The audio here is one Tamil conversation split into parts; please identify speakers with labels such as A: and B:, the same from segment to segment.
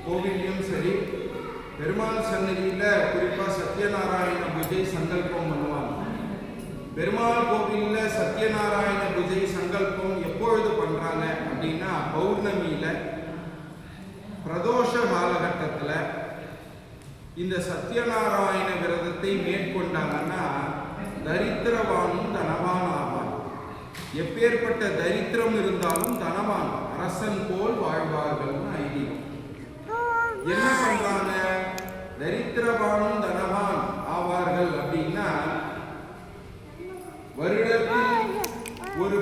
A: கோவிலையும் சரி, பெருமாள் சன்னதியில் குறிப்பாக சத்யநாராயண பூஜை சங்கல்பம் பண்ணுவாங்க. பெருமாள் கோவிலில் சத்யநாராயண பூஜை சங்கல்பம் எப்பொழுது பண்ணுறாங்க அப்படின்னா, பௌர்ணமியில் பிரதோஷ காலகட்டத்தில் இந்த சத்யநாராயண விரதத்தை மேற்கொண்டாங்கன்னா தரித்திரவானும் தனவான் ஆவான். எப்பேற்பட்ட தரித்திரம் இருந்தாலும் தனவான் அரசன் போல் வாழ்வார்கள்னு ஐதீகம். என்ன பண்றாங்க? தரித்திரவானும் தனவான் ஆவார்கள் அப்படின்னா, வருடத்தில் ஒரு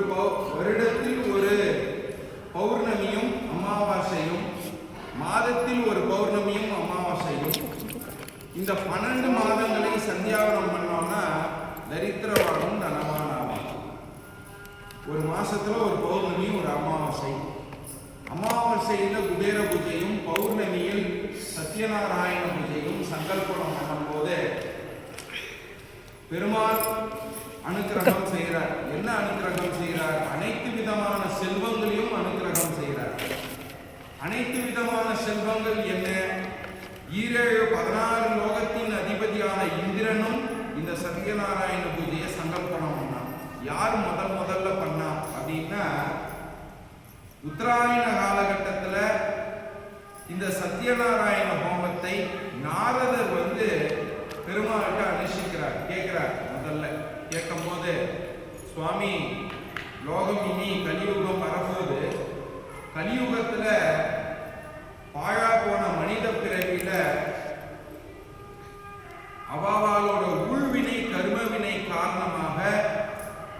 A: பௌர்ணமியும் அமாவாசையும், மாதத்தில் ஒரு பௌர்ணமியும் அமாவாசையும், இந்த 12 மாதங்களை சந்தியாவனம் பண்ணோம்னா தரித்திரவானும் தனவான் ஆவான். ஒரு மாசத்துல ஒரு பௌர்ணமி, ஒரு அமாவாசை. அமாவாசையில குபேர பூஜையும், பௌர்ணமியில் சத்யநாராயண பூஜையும் சங்கல்பனம் பண்ணும்போது பெருமாள் அனுக்கிரகம் செய்கிறார். என்ன அனுக்கிரகம் செய்கிறார்? அனைத்து விதமான செல்வங்களையும் அனுக்கிரகம் செய்கிறார். அனைத்து விதமான செல்வங்கள் என்ன? 16 லோகத்தின் அதிபதியான இந்திரனும் இந்த சத்யநாராயண பூஜையை சங்கல்பனம் பண்ணான். யார் முதல்ல பண்ணா அப்படின்னா, உத்தராயண காலகட்டத்தில் இந்த சத்யநாராயண ஹோமத்தை நாரதர் பெருமாள்கிட்ட அனுஷ்டிக்கிறார். கேட்கிறார். முதல்ல கேட்கும் போது, சுவாமி, லோகம் இனி கலியுகம் வரப்போது, கலியுகத்துல பாழா போன மனித பிறவியில அவாவாலோட உள்வினை கர்மவினை காரணமாக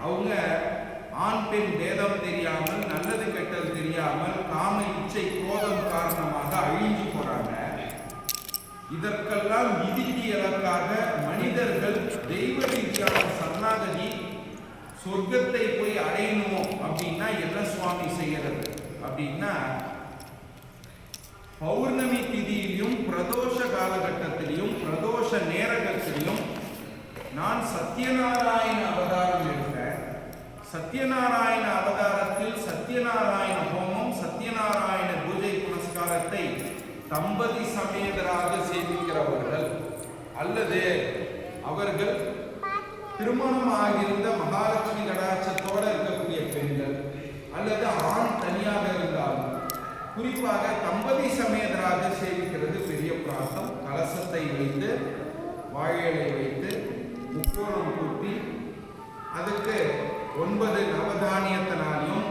A: அவங்க ஆண் பெண் வேதம் தெரியாமல், நல்லது கெட்டது தெரியாமல், காம இச்சை கோபம் காரணமாக அழிஞ்சு போறாங்க. இதற்கெல்லாம் விதிவிலக்காக மனிதர்கள் தெய்வ ரீதியான சரணாகதி சொர்க்கத்தை போய் அடையணும் அப்படின்னா என்ன சுவாமி செய்யறது அப்படின்னா, பௌர்ணமி திதியிலும் பிரதோஷ காலகட்டத்திலும் பிரதோஷ நேரகத்திலும் நான் சத்யநாராயண அவதாரம் எடுத்தேன். சத்யநாராயண அவதாரத்தில் சத்யநாராயண ஹோமம், சத்யநாராயண பூஜை புனஸ்காரத்தை தம்பதி சமேதராக சேவிக்கிறவர்கள் அல்லது அவர்கள் திருமணம் ஆகியிருந்த மகாலட்சுமி கடாட்சத்தோடு இருக்கக்கூடிய பெண்கள் அல்லது ஆண் தனியாக இருந்தாலும், குறிப்பாக தம்பதி சமேதராக சேவிக்கிறது பெரிய பிரார்த்தம். கலசத்தை வைத்து, வாழையிலை வைத்து, முக்கோணம் கூட்டி, அதுக்கு 9 நவதானியத்தினாலையும்,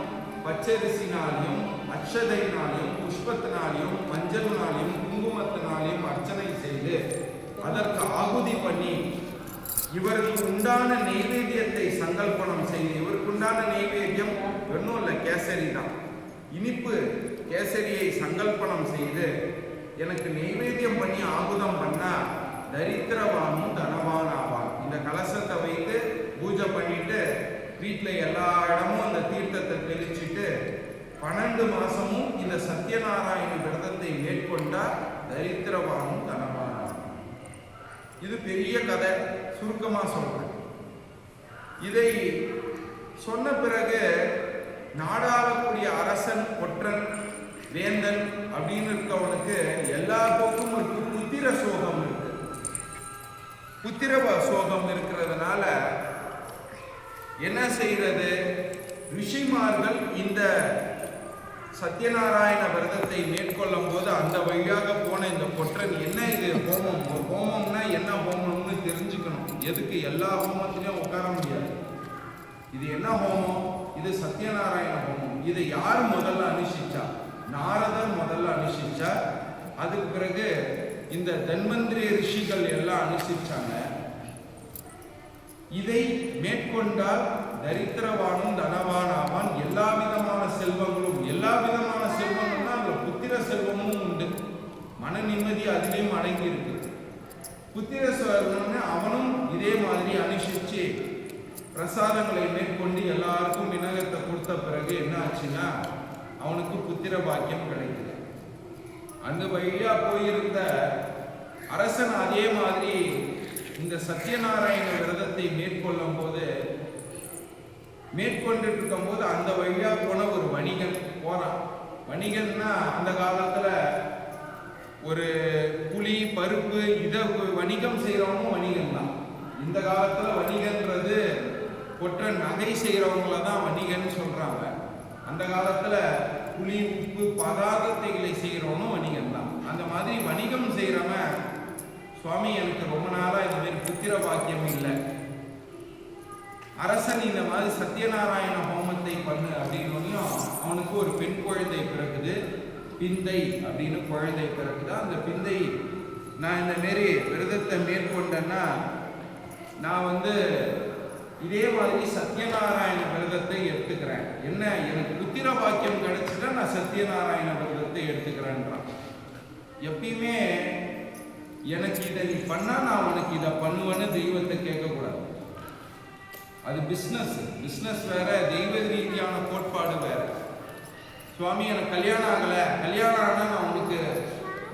A: பச்சரிசினாலையும், அக்ஷதையினாலையும், புஷ்பத்தினாலையும், மஞ்சள்னாலையும், குங்குமத்தினாலையும் அர்ச்சனை செய்து அதற்கு ஆகுதி பண்ணி இவருக்கு உண்டான நெய்வேத்தியத்தை சங்கல்பனம் செய்து, இவருக்கு உண்டான நெய்வேத்தியம் ஒன்றும் இல்லை, கேசரி தான். இனிப்பு கேசரியை சங்கல்பனம் செய்து எனக்கு நெய்வேத்தியம் பண்ணி ஆகுதம் பண்ணா தரித்திரவானும் தனவான் ஆவான். இந்த கலசத்தை வைத்து பூஜை பண்ணிட்டு வீட்டில் எல்லா இடமும் அந்த தீர்த்தத்தை தெளிச்சுட்டு 12 மாசமும் இந்த சத்யநாராயண விரதத்தை மேற்கொண்டா தரித்திரவானும் தனவான். இது பெரிய கதை, சுருக்கமா சொல்றேன். இதை சொன்ன பிறகு நாடாளக்கூடிய அரசன், ஒற்றன், வேந்தன் அப்படின்னு இருக்கவனுக்கு எல்லா போக்கும் இருக்கு. புத்திர சோகம் இருக்கு. புத்திர சோகம் இருக்கிறதுனால என்ன செய்யறது? ரிஷிமார்கள் இந்த சத்யநாராயண விரதத்தை மேற்கொள்ளும் போது அந்த வழியாக போன இந்த கொற்றன், என்ன இது ஹோமம், ஒரு ஹோமம்னா என்ன ஹோமம்னு தெரிஞ்சுக்கணும். எதுக்கு எல்லா ஹோமத்திலையும் உட்கார முடியாது. இது என்ன ஹோமம்? இது சத்யநாராயண ஹோமம். இதை யார் முதல்ல அனுஷ்டிச்சா? நாரதர் முதல்ல அனுஷ்டிச்சா. அதுக்கு பிறகு இந்த தன்வந்திரி ரிஷிகள் எல்லாம் அனுஷ்டிச்சாங்க. இதை மேற்கொண்டால் தரித்திரவானும் தனவான் ஆவான். எல்லா விதமான செல்வங்களும், எல்லா விதமான செல்வங்கள்னா அதுல புத்திர செல்வமும் உண்டு. மன நிம்மதி அதிலையும் அடங்கி இருக்கு. புத்திர செல்வம்னு அவனும் இதே மாதிரி அனுஷ்டிச்சு பிரசாதங்களை மேற்கொண்டு எல்லாருக்கும் வினகத்தை கொடுத்த பிறகு என்ன ஆச்சுன்னா அவனுக்கு புத்திர பாக்கியம் கிடைக்குது. அந்த வழியா போயிருந்த அரசன் அதே மாதிரி இந்த சத்யநாராயண விரதத்தை மேற்கொள்ளும் போது, மேற்கொண்டு இருக்கும் போது அந்த வழியா போன ஒரு வணிகன் போறான். வணிகன்னா அந்த காலத்துல வணிகம் செய்கிறவனும் வணிகம் தான். இந்த காலத்தில் வணிகன்றது கொற்ற நகை செய்கிறவங்கள தான் வணிகன்னு சொல்கிறாங்க. அந்த காலத்தில் புளி உப்பு பதார்த்தங்களை செய்கிறவனும் வணிகம் தான். அந்த மாதிரி வணிகம் செய்கிறவன் சுவாமி எனக்கு ரொம்ப நாளாக இந்த மாதிரி புத்திர பாக்கியம் இல்லை, அரசன் இந்த மாதிரி சத்யநாராயண ஹோமத்தை பண்ணு அப்படின்னு அவனுக்கு ஒரு பெண் குழந்தை பிறக்குது, பிந்தை அப்படின்னு குழந்தை பிறக்குது. அந்த பிந்தை நான் இந்த மாரி விரதத்தை மேற்கொண்டேன்னா நான் இதே மாதிரி சத்யநாராயண விரதத்தை எடுத்துக்கிறேன். என்ன எனக்கு புத்திர பாக்கியம் கிடைச்சிட்டா நான் சத்யநாராயண விரதத்தை எடுத்துக்கிறேன்றான். எப்பயுமே எனக்கு இதை நீ பண்ணா நான் உனக்கு இதை பண்ணுவேன்னு தெய்வத்தை கேட்கக்கூடாது. அது பிஸ்னஸ் வேற, தெய்வ ரீதியான கோட்பாடு வேற. சுவாமி எனக்கு கல்யாணம் ஆகலை, கல்யாணம் ஆனால் நான் உனக்கு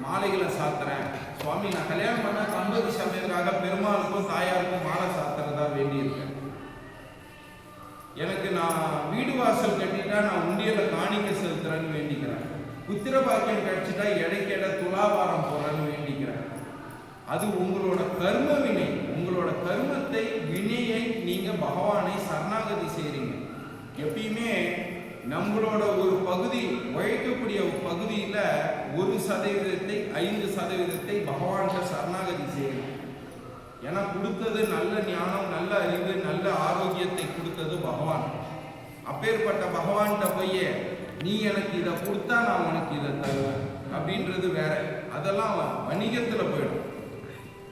A: மாலைகளை சாத்துறேன். சுவாமி நான் கல்யாணம் பண்ண தம்பதி சமயத்துக்காக பெருமாளுக்கும் தாயாருக்கும் மாலை சாத்துறதா வேண்டியிருக்கேன். எனக்கு நான் வீடு வாசல் கட்டிட்டா நான் உண்டியல காணிக்க செலுத்துறேன்னு வேண்டிக்கிறேன். புத்திர பாக்கியம் கிடைச்சிட்டா எடைக்கெட துலாபாரம் போறேன்னு வேண்டிக்கிறேன். அது உங்களோட கர்ம வினை. உங்களோட கர்மத்தை வினையை நீங்க பகவானை சரணாகதி செய்றீங்க. எப்பயுமே நம்மளோட ஒரு பகுதி உழைக்கக்கூடிய பகுதியில 1% 5% பகவான்கிட்ட சரணாகதி செய்யணும். ஏன்னா கொடுத்தது நல்ல ஞானம், நல்ல அறிவு, நல்ல ஆரோக்கியத்தை கொடுத்தது பகவான். அப்பேற்பட்ட பகவான்கிட்ட போய் நீ எனக்கு இதை கொடுத்தா நான் உனக்கு இதை தருவேன் அப்படின்றது வேற. அதெல்லாம் வணிகத்துல போயிடும்.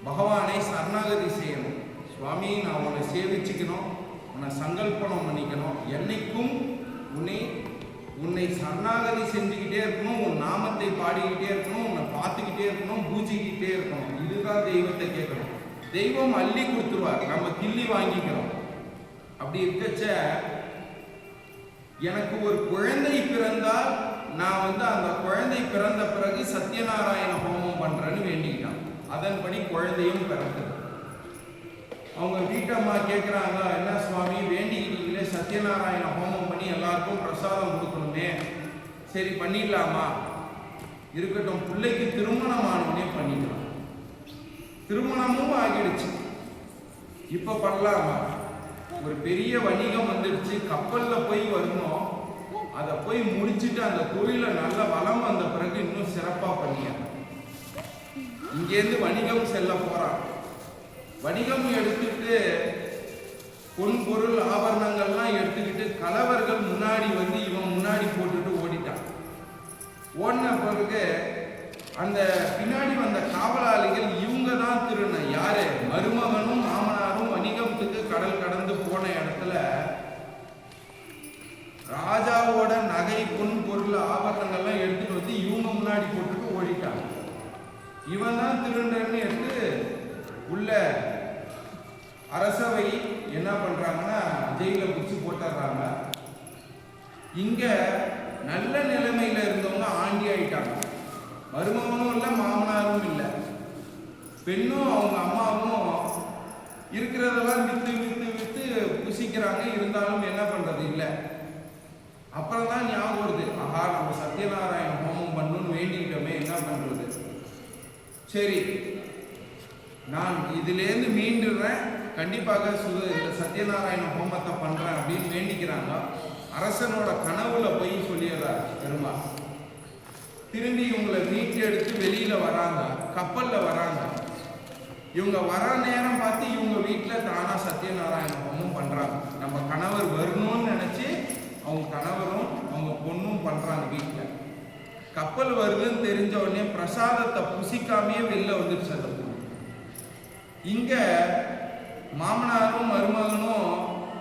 A: பகவானை சரணாகதி செய்யணும். சுவாமி நான் உன்னை சேவிச்சுக்கணும், உன்னை சங்கல்பனம் பண்ணிக்கணும், என்னைக்கும் உன்னை சரணாகதி செஞ்சுக்கிட்டே இருக்கணும், உன் நாமத்தை பாடிக்கிட்டே இருக்கணும், உன்னை பார்த்துக்கிட்டே இருக்கணும், பூஜிக்கிட்டே இருக்கணும். இதுதான் தெய்வத்தை கேட்கணும். தெய்வம் அள்ளி கொடுத்துருவார், நம்ம கிள்ளி வாங்கிக்கிறோம். அப்படி இருக்கச்ச எனக்கு ஒரு குழந்தை பிறந்தால் நான் அந்த குழந்தை பிறந்த பிறகு சத்யநாராயண ஹோமம் பண்றேன்னு வேண்டிக்கிட்டான். அதன்படி குழந்தையும் பிறந்தது. அவங்க வீட்டம்மா கேட்குறாங்க, என்ன சுவாமி வேண்டிக்கிட்டீங்களே சத்யநாராயண ஹோமம் பண்ணி எல்லாருக்கும் பிரசாதம் கொடுக்கணுமே, சரி பண்ணிடலாமா? இருக்கட்டும், பிள்ளைக்கு திருமணம் ஆனோடனே பண்ணிக்கலாம். திருமணமும் ஆகிடுச்சு, இப்ப பண்ணலாமா? ஒரு பெரிய வணிகம் வந்துடுச்சு, கப்பல்ல போய் வரணும், அதை போய் முடிச்சுட்டு அந்த தொழில நல்ல வளம் வந்த பிறகு இன்னும் சிறப்பா பண்ணிய. இங்கேருந்து வணிகம் செல்ல போறான். வணிகம் எடுத்துட்டு பொன் பொருள் ஆபரணங்கள்லாம் எடுத்துக்கிட்டு கலவர்கள் முன்னாடி இவன் முன்னாடி போட்டுட்டு ஓடிட்டான். ஓடின பிறகு அந்த பின்னாடி வந்த காவலாளிகள் இவங்க தான் திருந யாரு மருமகனும் மாமனாரும் வணிகத்துக்கு கடல் கடந்து போன இடத்துல ராஜாவோட நகை பொன் பொருள் ஆபரணங்கள்லாம் எடுத்துட்டு இவங்க முன்னாடி போட்டுட்டு ஓடிட்டாங்க. இவன் தான் திருடன்னு எடுத்து உள்ள அரசவை என்ன பண்றாங்கன்னா ஜெயில பிடிச்சி போட்டுறாங்க. இங்க நல்ல நிலைமையில இருந்தவங்க ஆண்டி ஆயிட்டாங்க. மருமகனும் இல்லை, மாமனாரும் இல்லை, பெண்ணும் அவங்க அம்மாவும் இருக்கிறதெல்லாம் வித்து வித்து வித்து புசிக்கிறாங்க. இருந்தாலும் என்ன பண்றது இல்லை. அப்புறம் தான் ஞாபகம் வருது, ஆஹா நம்ம சத்யநாராயண ஹோமம் பண்ணணும்னு வேண்டிக்கிட்டோமே, என்ன பண்றது? சரி நான் இதிலேருந்து மீண்டுறேன், கண்டிப்பாக இந்த சத்யநாராயண ஹோமத்தை பண்றேன் அப்படின்னு வேண்டிக்கிறாங்க. அரசனோட கனவுல போய் சொல்லிடுறார் பெருமாள். திரும்பி இவங்களை மீட்டு எடுத்து வெளியில வராங்க, கப்பல்ல வராங்க. இவங்க வர நேரம் பார்த்து இவங்க வீட்டில் தானா சத்யநாராயண ஹோமம் பண்றாங்க. நம்ம கணவர் வரணும்னு நினைச்சு அவங்க கணவரும் அவங்க பொண்ணும் பண்றாங்க வீட்டில். கப்பல் வருதுன்னு தெரிஞ்ச உடனே பிரசாதத்தை புசிக்காமையே வெளில வந்துருச்சு அந்த பொண்ணு. இங்க மாமனாரும் மருமகனும்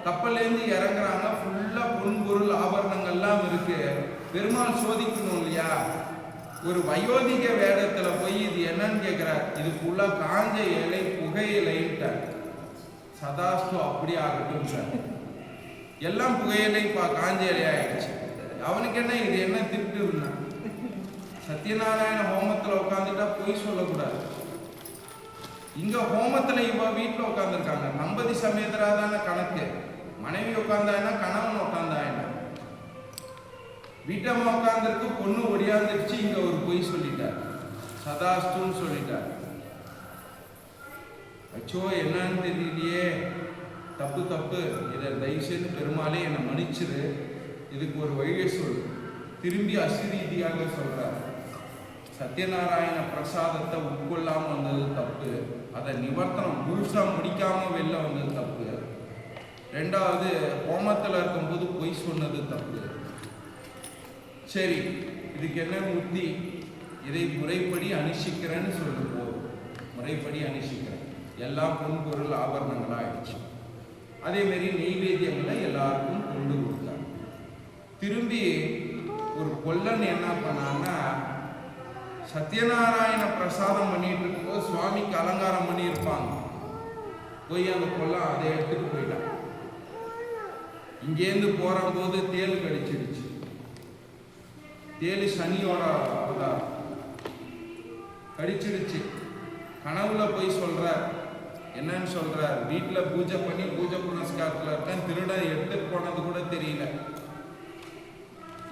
A: கப்பல்லேருந்து இறங்குறாங்க. ஃபுல்லா பொன் பொருள் ஆபரணங்கள்லாம் இருக்கு. பெருமாள் சோதிக்கணும் இல்லையா? ஒரு வயோதிக வேடத்துல போய் இது என்னன்னு கேட்கிறார். இது ஃபுல்லா காஞ்ச இலை புகையிலைன்ட்டார். சதாஸ்து அப்படி ஆகட்டும் சார், எல்லாம் புகையிலை காஞ்ச இலை ஆயிடுச்சு. அவனுக்கு என்ன இது என்ன திருட்டு இருந்தான்? சத்யநாராயண ஹோமத்துல உட்காந்துட்டா பொய் சொல்லக்கூடாது. இங்க ஹோமத்துல இவ வீட்டுல உட்காந்துருக்காங்க. நம்பதி சமேதராதான கணக்கு. மனைவி உட்காந்தாயினா கணவன் உட்காந்தாயினா. வீட்டம்மா உட்காந்துருக்கு, பொண்ணு ஒடியாந்துருச்சு. இங்க ஒரு பொய் சொல்லிட்டார், சதாஸ்துன்னு சொல்லிட்டார். அச்சோ என்னன்னு தெரியலையே, தப்பு தப்பு, இதை தயவுசெய்து பெருமாளே என்னை மன்னிச்சிரு, இதுக்கு ஒரு வழியை சொல். திரும்பி அசிரீதியாக சொல்றார், சத்யநாராயண பிரசாதத்தை உட்கொள்ளாம வந்தது தப்பு, அதை நிவர்த்தனம் முழுசா முடிக்காம வெளில வந்தது தப்பு. ரெண்டாவது, ஹோமத்தில் இருக்கும்போது பொய் சொன்னது தப்பு. சரி, இதுக்கு என்ன புத்தி? இதை முறைப்படி அனுஷ்டிக்கிறேன்னு சொல்லு போதும். முறைப்படி அனுஷ்டிக்கிறேன், எல்லாம் பொன்பொருள் ஆபரணங்களா ஆயிடுச்சு. அதே மாதிரி நெய்வேத்தியங்களை எல்லாருக்கும் கொண்டு கொடுத்தாங்க. திரும்பி ஒரு கொல்லன் என்ன பண்ணான்னா, சத்யநாராயண பிரசாதம் பண்ணிட்டு இருக்கும்போது சுவாமிக்கு அலங்காரம் பண்ணி இருப்பாங்க, போய் அந்த கொல்லம் அதை எடுத்துட்டு போயிட்டான். இங்கேருந்து போற போது தேல் கடிச்சிடுச்சு. தேல் சனியோட அவதாரம், கடிச்சிடுச்சு. கனவுல போய் சொல்ற, என்னன்னு சொல்ற, வீட்டில் பூஜை பண்ணி பூஜை புனஸ்காரத்தில் இருக்கேன், திருடன் எடுத்துட்டு போனது கூட தெரியல,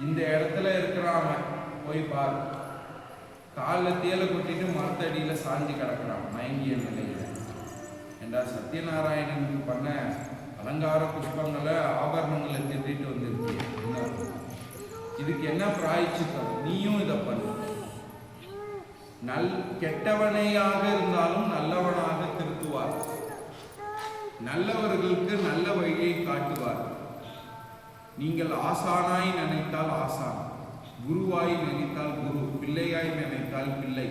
A: இந்த இடத்துல இருக்கிறாம போய் பாரு. காலில் தேலை கொட்டிட்டு மரத்தடியில் சாஞ்சி கிடக்கிறான் மயங்கிய நிலையில. ஏண்டா சத்யநாராயணனுக்கு பண்ண அலங்கார புஷ்பங்களை ஆபரணங்களை திருடிட்டு வந்திருக்கு, இதுக்கு என்ன பிராய்ச்சித்தம்? நீயும் இதை பண்ணு. கெட்டவனையாக இருந்தாலும் நல்லவனாக திருத்துவார், நல்லவர்களுக்கு நல்ல வழியை காட்டுவார். நீங்கள் ஆசானாய் நினைத்தால் ஆசான், குருவாய் நினைத்தால் குரு, பிள்ளையாய் நினைத்தால் பிள்ளை,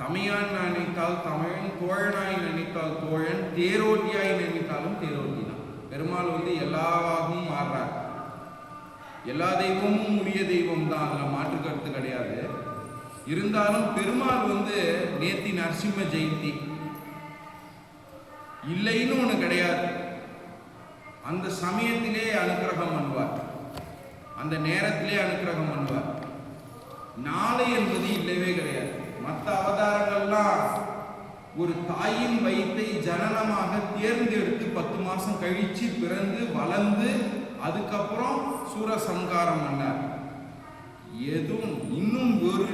A: தமையான் நினைத்தால் தமையன், தோழனாய் நினைத்தால் தோழன், தேரோட்டியாய் நினைத்தாலும் தேரோட்டி தான். பெருமாள் எல்லாவாகவும் மாறுறார். எல்லா தெய்வமும் உரிய தெய்வம் தான், அதில் மாற்று கருத்து கிடையாது. இருந்தாலும் பெருமாள் நேத்தி நரசிம்ம ஜெயந்தி இல்லைன்னு ஒன்று கிடையாது. அந்த சமயத்திலே அனுக்கிரகம் பண்ணுவார், அந்த நேரத்திலே அனுக்கிரகம் பண்ணுவார். நாளை என்பது இல்லவே கிடையாது. மற்ற அவதாரங்கள்லாம் ஒரு தாயின் வயிற்றை ஜனனமாக தேர்ந்தெடுத்து 10 மாசம் கழிச்சு பிறந்து வளர்ந்து அதுக்கப்புறம் சூரசங்காரம் பண்ணார். எதுவும் இன்னும் ஒரு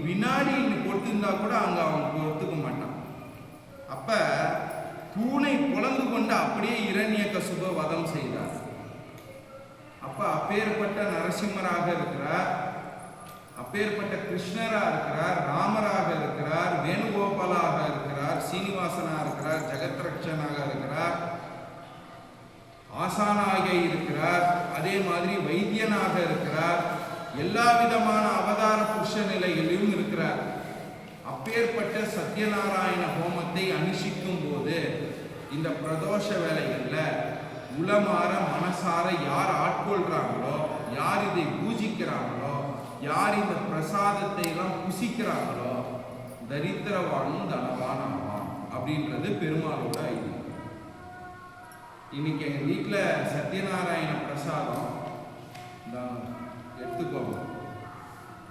A: வினாடி பொறுத்திருந்தா கூட அங்க அவன் பொறுத்துக்க மாட்டான். அப்ப தூணை பொழந்து கொண்டு அப்படியே இரண்யகசிப வதம் செய்தார். அப்ப அப்பேற்பட்ட நரசிம்மராக இருக்கிறார், அப்பேற்பட்ட கிருஷ்ணரா இருக்கிறார், ராமராக இருக்கிறார், வேணுகோபாலாக இருக்கிறார், சீனிவாசனா இருக்கிறார், ஜெகத்ரட்சனாக இருக்கிறார், ஆசானாக இருக்கிறார், அதே மாதிரி வைத்தியனாக இருக்கிறார், எல்லா விதமான அவதார புருஷ நிலையிலும் இருக்கிறார். அப்பேற்பட்ட சத்யநாராயண ஹோமத்தை அனுஷ்டிக்கும் போது இந்த பிரதோஷ வேலைகள்ல உளமாற மனசார யார் ஆட்கொள்றாங்களோ, யார் இதை பூஜிக்கிறாங்களோ, யார் இந்த பிரசாதத்தை எல்லாம் புசிக்கிறாங்களோ, தரித்திரவானும் தனவானாவான் அப்படின்றது பெருமாளோட ஐதீகம். இன்னைக்கு எங்க வீட்டுல சத்யநாராயண பிரசாதம் எடுத்துக்கோங்க,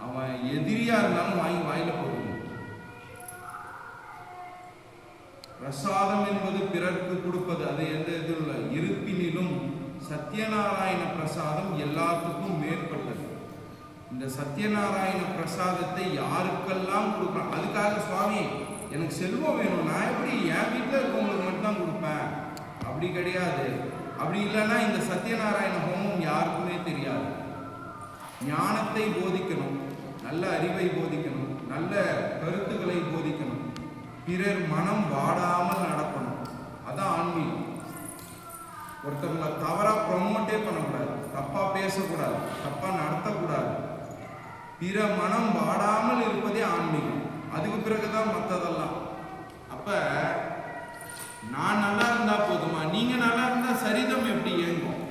A: அவன் எதிரியா இருந்தாலும் வாங்கி வாயில போடுங்க. பிரசாதம் என்பது பிறர்க்கு கொடுப்பது, அது எந்த இதில் இருப்பினிலும் சத்யநாராயண பிரசாதம் எல்லாத்துக்கும் மேற்பட்டது. இந்த சத்யநாராயண பிரசாதத்தை யாருக்கெல்லாம் கொடுக்குறான், அதுக்காக சுவாமி எனக்கு செல்வம் வேணும், நான் எப்படி என் வீட்டில் இருக்கவங்களுக்கு மட்டும்தான் கொடுப்பேன், அப்படி கிடையாது. அப்படி இல்லைன்னா இந்த சத்யநாராயண ஹோமம் யாருக்குமே தெரியாது. ஞானத்தை போதிக்கணும், நல்ல அறிவை போதிக்கணும், நல்ல கருத்துக்களை போதிக்கணும், பிறர் மனம் வாடாமல் நடக்கணும். அதான் ஆன்மீகம். ஒருத்தவங்களை தவறா ப்ரொமோட்டே பண்ணக்கூடாது, தப்பா பேசக்கூடாது, தப்பா நடத்தக்கூடாது. பிற மனம் வாடாமல் இருப்பதே ஆன்மீகம். அதுக்கு பிறகுதான் மற்றதெல்லாம். அப்ப நான் நல்லா இருந்தா போதுமா? நீங்க நல்லா இருந்தா சரிதம் எப்படி இயங்கும்?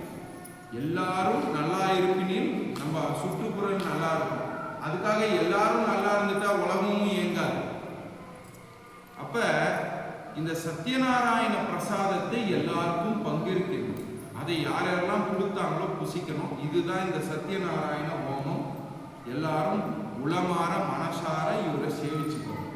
A: எல்லாரும் நல்லா இருப்பினில் நம்ம சுற்றுப்புறம் நல்லா இருக்கும். அதுக்காக எல்லாரும் நல்லா இருந்துட்டா உலகமும் இயங்காது. அப்ப இந்த சத்யநாராயண பிரசாதத்தை எல்லாருக்கும் பங்கிருக்கணும். அதை யாரெல்லாம் கொடுத்தாங்களோ புசிக்கணும். இதுதான் இந்த சத்யநாராயண ஹோமம். எல்லாரும் உளமாற மனசார இவரை சேவிச்சுக்கணும்.